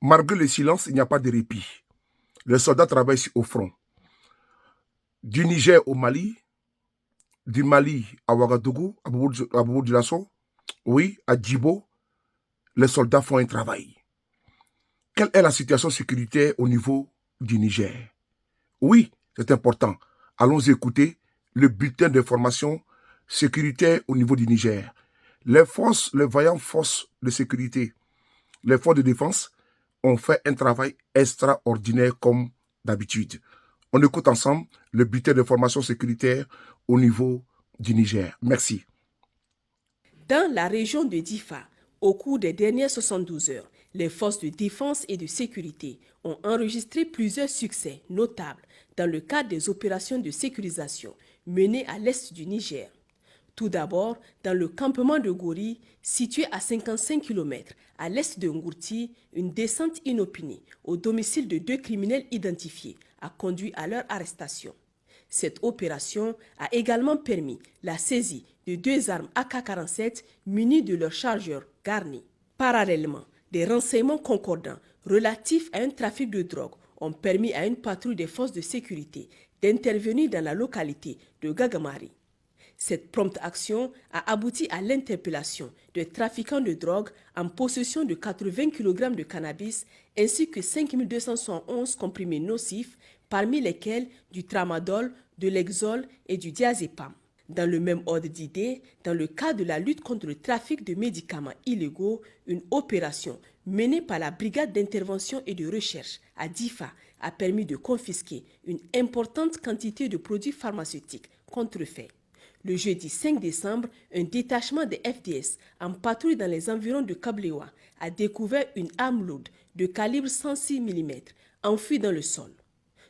Malgré le silence, il n'y a pas de répit. Les soldats travaillent au front. Du Niger au Mali, du Mali à Ouagadougou, à Bobo-Dioulasso, oui, à Djibo, les soldats font un travail. Quelle est la situation sécuritaire au niveau du Niger? Oui, c'est important. Allons écouter le bulletin d'information sécuritaire au niveau du Niger. Les vaillantes forces de sécurité, les forces de défense ont fait un travail extraordinaire comme d'habitude. On écoute ensemble le bulletin d'information sécuritaire au niveau du Niger. Merci. Dans la région de Difa, au cours des dernières 72 heures, les forces de défense et de sécurité ont enregistré plusieurs succès notables dans le cadre des opérations de sécurisation menées à l'est du Niger. Tout d'abord, dans le campement de Gori, situé à 55 km à l'est de Ngourti, une descente inopinée au domicile de 2 criminels identifiés a conduit à leur arrestation. Cette opération a également permis la saisie de 2 armes AK-47 munies de leurs chargeurs garnis. Parallèlement, des renseignements concordants relatifs à un trafic de drogue ont permis à une patrouille des forces de sécurité d'intervenir dans la localité de Gagamari. Cette prompte action a abouti à l'interpellation de trafiquants de drogue en possession de 80 kg de cannabis ainsi que 5 271 comprimés nocifs, parmi lesquels du tramadol, de l'exol et du diazépam. Dans le même ordre d'idées, dans le cadre de la lutte contre le trafic de médicaments illégaux, une opération menée par la Brigade d'intervention et de recherche à Difa a permis de confisquer une importante quantité de produits pharmaceutiques contrefaits. Le jeudi 5 décembre, un détachement des FDS en patrouille dans les environs de Kablewa a découvert une arme lourde de calibre 106 mm enfouie dans le sol.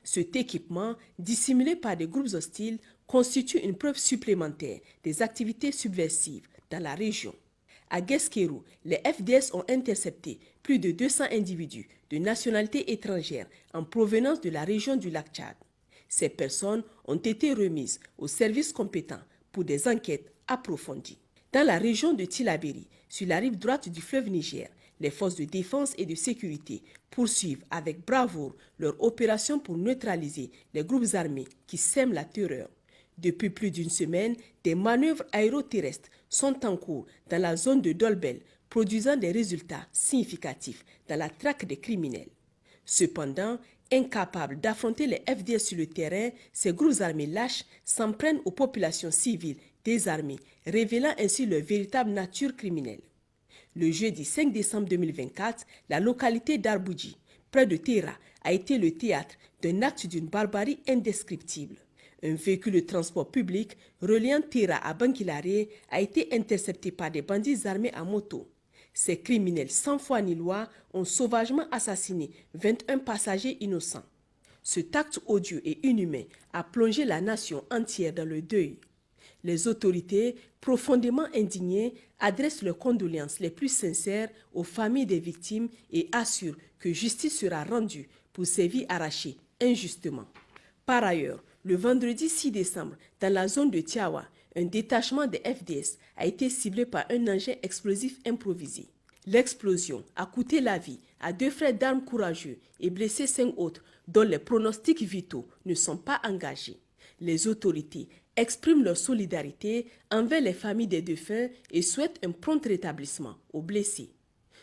Cet équipement, dissimulé par des groupes hostiles, constitue une preuve supplémentaire des activités subversives dans la région. À Guesquerou, les FDS ont intercepté plus de 200 individus de nationalité étrangère en provenance de la région du lac Tchad. Ces personnes ont été remises aux services compétents pour des enquêtes approfondies. Dans la région de Tillabéri, sur la rive droite du fleuve Niger, les forces de défense et de sécurité poursuivent avec bravoure leur opération pour neutraliser les groupes armés qui sèment la terreur. Depuis plus d'une semaine, des manœuvres aéroterrestres sont en cours dans la zone de Dolbel, produisant des résultats significatifs dans la traque des criminels. Cependant, incapables d'affronter les FDS sur le terrain, ces groupes armés lâches s'en prennent aux populations civiles désarmées, révélant ainsi leur véritable nature criminelle. Le jeudi 5 décembre 2024, la localité d'Arbouji, près de Tera, a été le théâtre d'un acte d'une barbarie indescriptible. Un véhicule de transport public reliant Tera à Bankilare a été intercepté par des bandits armés à moto. Ces criminels sans foi ni loi ont sauvagement assassiné 21 passagers innocents. Cet acte odieux et inhumain a plongé la nation entière dans le deuil. Les autorités, profondément indignées, adressent leurs condoléances les plus sincères aux familles des victimes et assurent que justice sera rendue pour ces vies arrachées injustement. Par ailleurs, le vendredi 6 décembre, dans la zone de Tiawa, un détachement des FDS a été ciblé par un engin explosif improvisé. L'explosion a coûté la vie à 2 frères d'armes courageux et blessé 5 autres dont les pronostics vitaux ne sont pas engagés. Les autorités expriment leur solidarité envers les familles des défunts et souhaitent un prompt rétablissement aux blessés.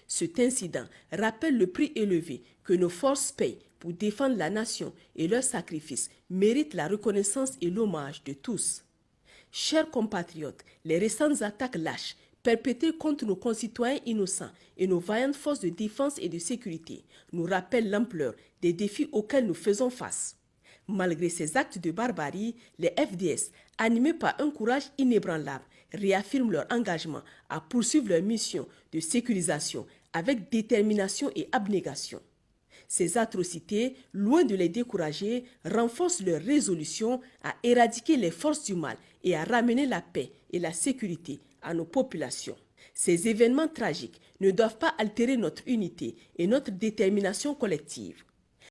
Cet incident rappelle le prix élevé que nos forces payent pour défendre la nation et leurs sacrifices méritent la reconnaissance et l'hommage de tous. Chers compatriotes, les récentes attaques lâches perpétrées contre nos concitoyens innocents et nos vaillantes forces de défense et de sécurité nous rappellent l'ampleur des défis auxquels nous faisons face. Malgré ces actes de barbarie, les FDS, animés par un courage inébranlable, réaffirment leur engagement à poursuivre leur mission de sécurisation avec détermination et abnégation. Ces atrocités, loin de les décourager, renforcent leur résolution à éradiquer les forces du mal et à ramener la paix et la sécurité à nos populations. Ces événements tragiques ne doivent pas altérer notre unité et notre détermination collective.